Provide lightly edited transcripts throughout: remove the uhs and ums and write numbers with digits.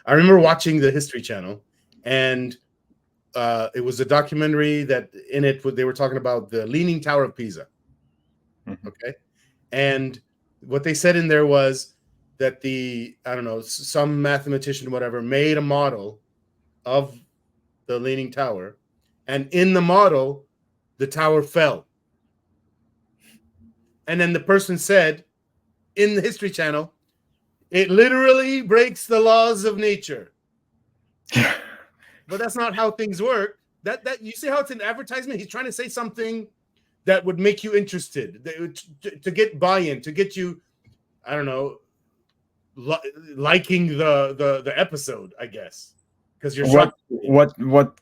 I remember watching the History Channel, and it was a documentary that in it they were talking about the Leaning Tower of Pisa. Okay, and what they said in there was that some mathematician, whatever, made a model of the Leaning Tower, and in the model, the tower fell. And then the person said in the History Channel, it literally breaks the laws of nature. But that's not how things work. That you see how it's an advertisement? He's trying to say something that would make you interested, to get buy-in, to get you, I don't know, liking the episode, I guess, because you're shocked. What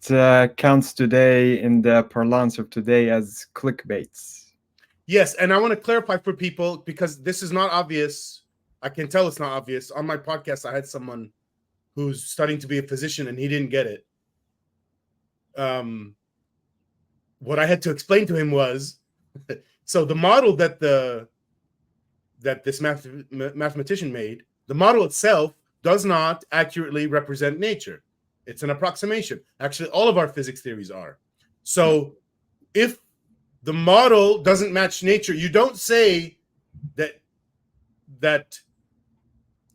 counts today in the parlance of today as clickbaits. Yes, and I want to clarify for people, because this is not obvious. I can tell it's not obvious. On my podcast, I had someone who's studying to be a physician, and he didn't get it. What I had to explain to him was, so the model that this mathematician made, the model itself does not accurately represent nature. It's an approximation. Actually, all of our physics theories are. So if the model doesn't match nature, you don't say that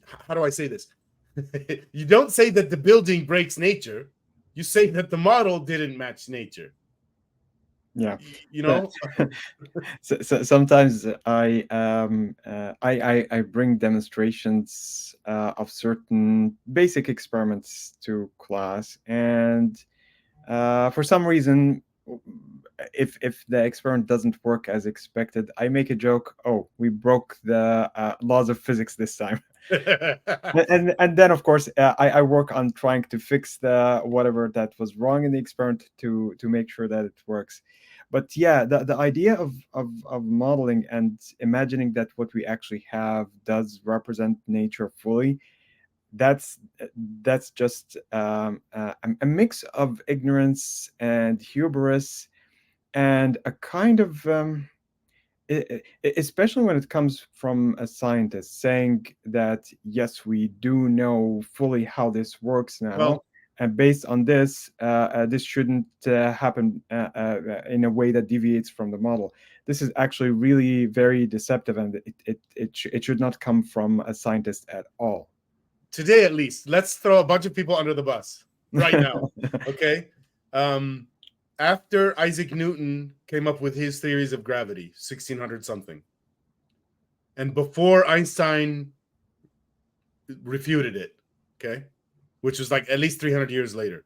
how do I say this? You don't say that the building breaks nature. You say that the model didn't match nature. Yeah, you know. so sometimes I bring demonstrations of certain basic experiments to class, and for some reason, if the experiment doesn't work as expected, I make a joke. Oh, we broke the laws of physics this time. and then of course I work on trying to fix the whatever that was wrong in the experiment to make sure that it works. But yeah, the idea of modeling and imagining that what we actually have does represent nature fully, that's just a mix of ignorance and hubris, and a kind of especially when it comes from a scientist saying that yes, we do know fully how this works now, Well, and based on this, this shouldn't happen in a way that deviates from the model. This is actually really very deceptive, and it should not come from a scientist at all. Today, at least, let's throw a bunch of people under the bus right now. Okay. After Isaac Newton came up with his theories of gravity, 1600 something, and before Einstein refuted it, okay, which was like at least 300 years later,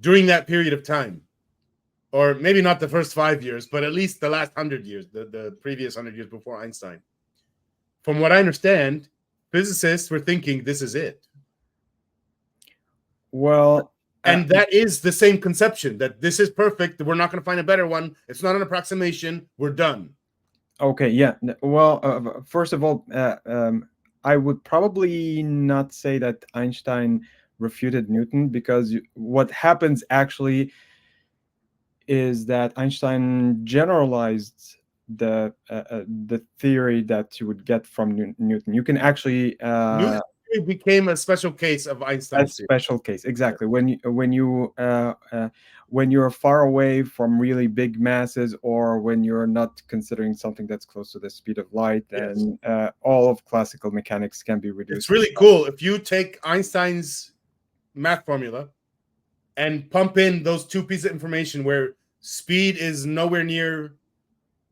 during that period of time, or maybe not the first 5 years, but at least the last 100 years, the previous 100 years before Einstein, from what I understand, physicists were thinking this is it. Well, and that is the same conception, that this is perfect. We're not going to find a better one. It's not an approximation. We're done. Okay, yeah. Well, first of all, I would probably not say that Einstein refuted Newton, because what happens actually is that Einstein generalized the theory that you would get from Newton. You can actually Newton became a special case of Einstein's theory. Special case, exactly. When you're far away from really big masses, or when you're not considering something that's close to the speed of light, then all of classical mechanics can be reduced. It's really cool if you take Einstein's math formula and pump in those two pieces of information where speed is nowhere near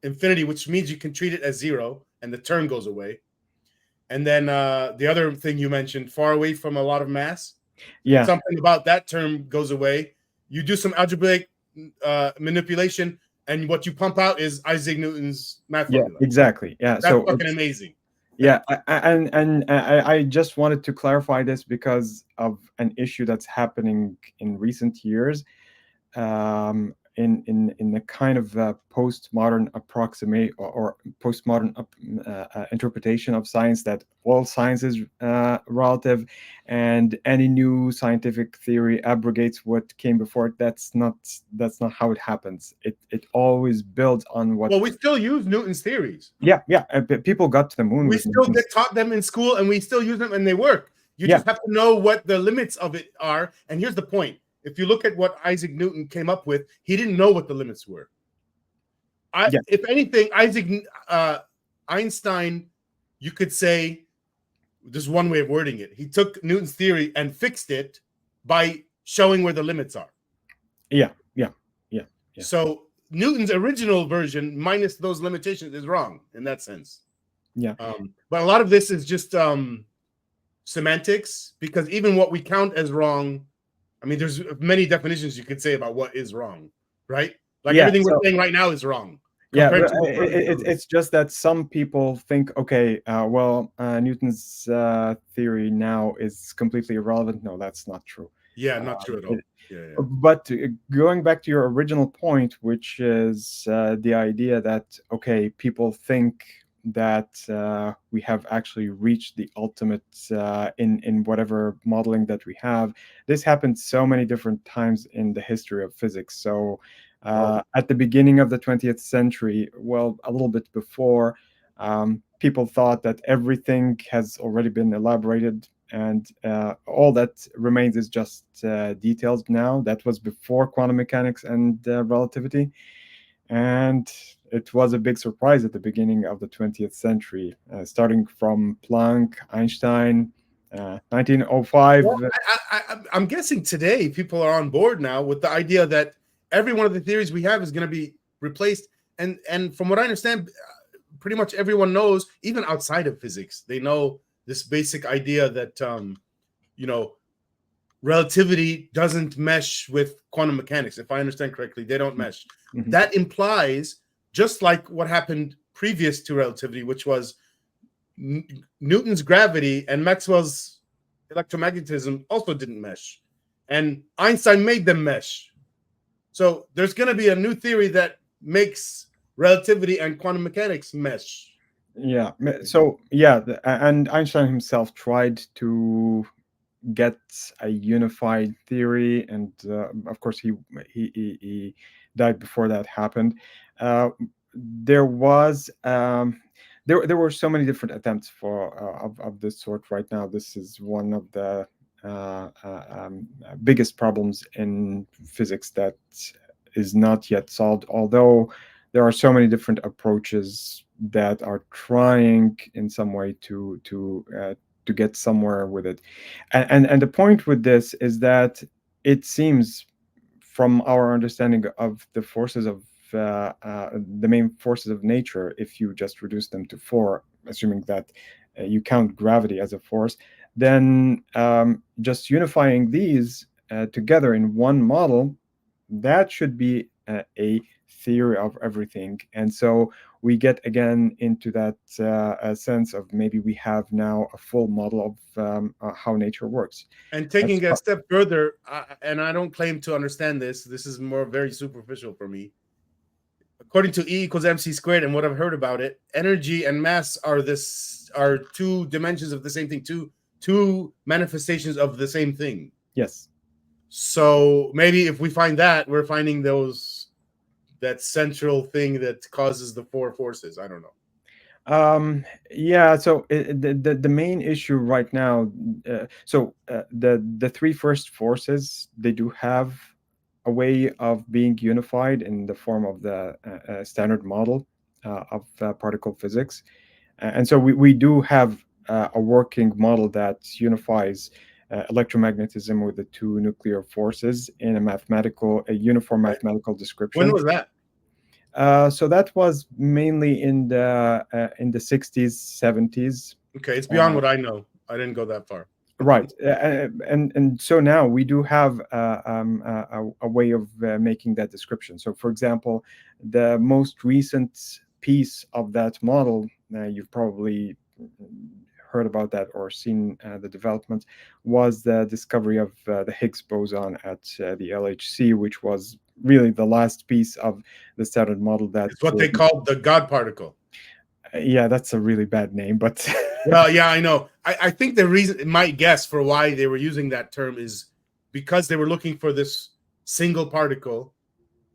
infinity, which means you can treat it as zero and the term goes away. And then the other thing you mentioned, far away from a lot of mass. Yeah. Something about that term goes away. You do some algebraic manipulation, and what you pump out is Isaac Newton's math formula. Exactly. Yeah. That's fucking amazing. Yeah. I just wanted to clarify this because of an issue that's happening in recent years. In the kind of postmodern approximate or postmodern interpretation of science, that all science is relative, and any new scientific theory abrogates what came before it. That's not how it happens. It always builds on what. Well, we still use Newton's theories. Yeah. People got to the moon. We still get taught them in school, and we still use them, and they work. You just have to know what the limits of it are. And here's the point. If you look at what Isaac Newton came up with, he didn't know what the limits were. If anything, Einstein, you could say, there's one way of wording it. He took Newton's theory and fixed it by showing where the limits are. Yeah. So Newton's original version, minus those limitations, is wrong in that sense. Yeah. But a lot of this is just semantics, because even what we count as wrong, I mean, there's many definitions you could say about what is wrong, right? Like everything we're saying right now is wrong. Yeah, it's just that some people think, okay, Newton's theory now is completely irrelevant. No, that's not true. Yeah, not true at all. But going back to your original point, which is the idea that, okay, people think that we have actually reached the ultimate in whatever modeling that we have. This happened so many different times in the history of physics. So at the beginning of the 20th century, well, a little bit before, people thought that everything has already been elaborated, and all that remains is just details now. That was before quantum mechanics and relativity. And it was a big surprise at the beginning of the 20th century, starting from Planck, Einstein, 1905. Well, I'm guessing today people are on board now with the idea that every one of the theories we have is going to be replaced. And from what I understand, pretty much everyone knows, even outside of physics, they know this basic idea that, relativity doesn't mesh with quantum mechanics. If I understand correctly, they don't mesh. Mm-hmm. That implies, just like what happened previous to relativity, which was Newton's gravity and Maxwell's electromagnetism also didn't mesh. And Einstein made them mesh. So there's going to be a new theory that makes relativity and quantum mechanics mesh. Yeah. So, and Einstein himself tried to get a unified theory, and of course he died before that happened. There was there were so many different attempts for of this sort. Right now, this is one of the biggest problems in physics that is not yet solved, although there are so many different approaches that are trying in some way to get somewhere with it. And the point with this is that it seems, from our understanding of the forces of the main forces of nature, if you just reduce them to 4, assuming that you count gravity as a force, then just unifying these together in one model, that should be a theory of everything. And so we get again into that sense of maybe we have now a full model of how nature works. And taking a step further, and I don't claim to understand this is more very superficial for me. According to E equals mc squared and what I've heard about it, energy and mass are 2 dimensions of the same thing, two manifestations of the same thing. Yes. So maybe if we find that, we're finding that central thing that causes the 4 forces. I don't know. So the main issue right now, the 3 first forces, they do have a way of being unified in the form of the standard model of particle physics. And so we do have a working model that unifies electromagnetism with the 2 nuclear forces in a uniform mathematical description. When was that? So that was mainly in the 60s, 70s. Okay, it's beyond what I know. I didn't go that far. Right, and so now we do have a way of making that description. So, for example, the most recent piece of that model, you've probably heard about that or seen the development, was the discovery of the Higgs boson at the LHC, which was really the last piece of the standard model. It's what they called the God particle. Yeah, that's a really bad name, but well, yeah, I know. I think the reason, my guess for why they were using that term is because they were looking for this single particle,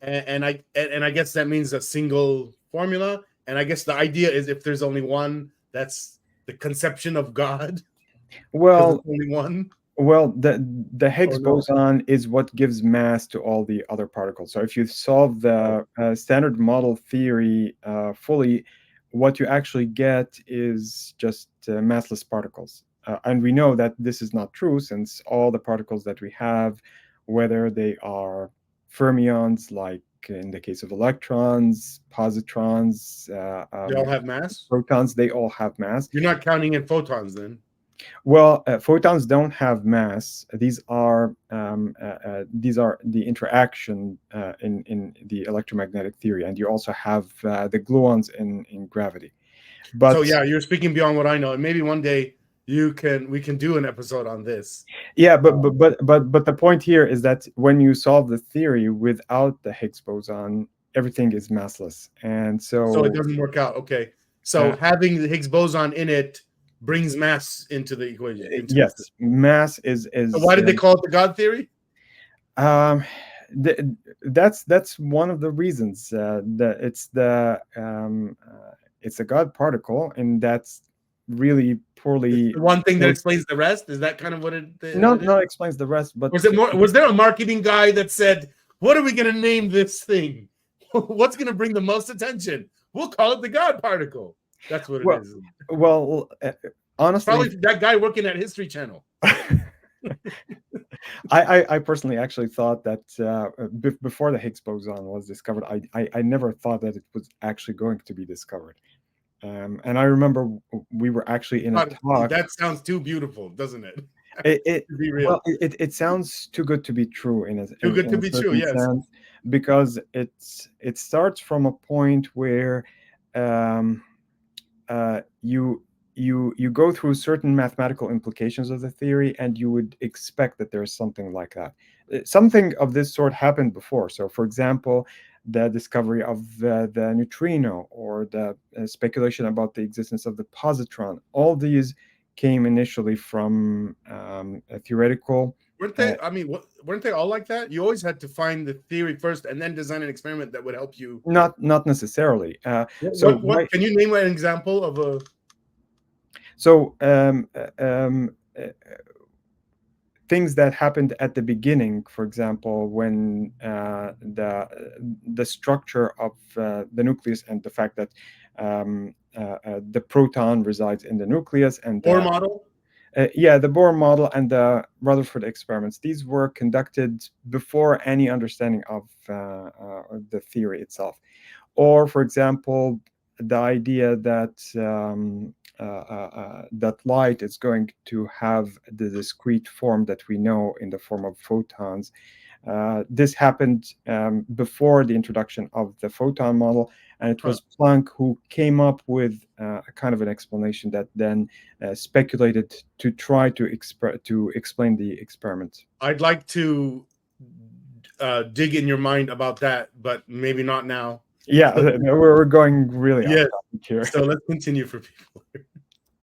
and I guess that means a single formula. And I guess the idea is if there's only one, that's the conception of God. Well, only one. Well, the Higgs No? boson is what gives mass to all the other particles. So if you solve the standard model theory fully, what you actually get is just massless particles. And we know that this is not true, since all the particles that we have, whether they are fermions, like in the case of electrons, positrons, They all have mass. protons, they all have mass. You're not counting in photons then. Well, photons don't have mass. These are the interaction in the electromagnetic theory, and you also have the gluons in gravity. But So yeah, you're speaking beyond what I know, and maybe one day we can do an episode on this. yeah, but the point here is that when you solve the theory without the Higgs boson, everything is massless, and So it doesn't work out. Okay, so having the Higgs boson in it brings mass into the equation. Yes, mass is. So why did they call it the God theory? That's one of the reasons. That it's a God particle, and that's really poorly. The one thing that explains the rest. Is that kind of what it? Not explains the rest, but was it more? Was there a marketing guy that said, "What are we going to name this thing? What's going to bring the most attention? We'll call it the God particle." That's what it is. Well, honestly, probably that guy working at History Channel. I personally actually thought that before the Higgs boson was discovered, I never thought that it was actually going to be discovered. And I remember we were actually in a talk. That sounds too beautiful, doesn't it? To be real. Well, it sounds too good to be true too good to be true, yes. Sense, because it starts from a point where you go through certain mathematical implications of the theory, and you would expect that there's something like that. Something of this sort happened before. So, for example, the discovery of the neutrino, or the speculation about the existence of the positron. All these came initially from a theoretical. Weren't they? I mean, weren't they all like that? You always had to find the theory first, and then design an experiment that would help you. Not necessarily. What can you name an example of a? So things that happened at the beginning, for example, when the structure of the nucleus, and the fact that the proton resides in the nucleus, and Bohr model. The Bohr model and the Rutherford experiments. These were conducted before any understanding of the theory itself. Or, for example, the idea that that light is going to have the discrete form that we know in the form of photons. This happened before the introduction of the photon model, and it was Planck who came up with a kind of an explanation that then speculated to try to explain the experiment. I'd like to dig in your mind about that, but maybe not now. Yeah, we're going really off topic here. So let's continue for people.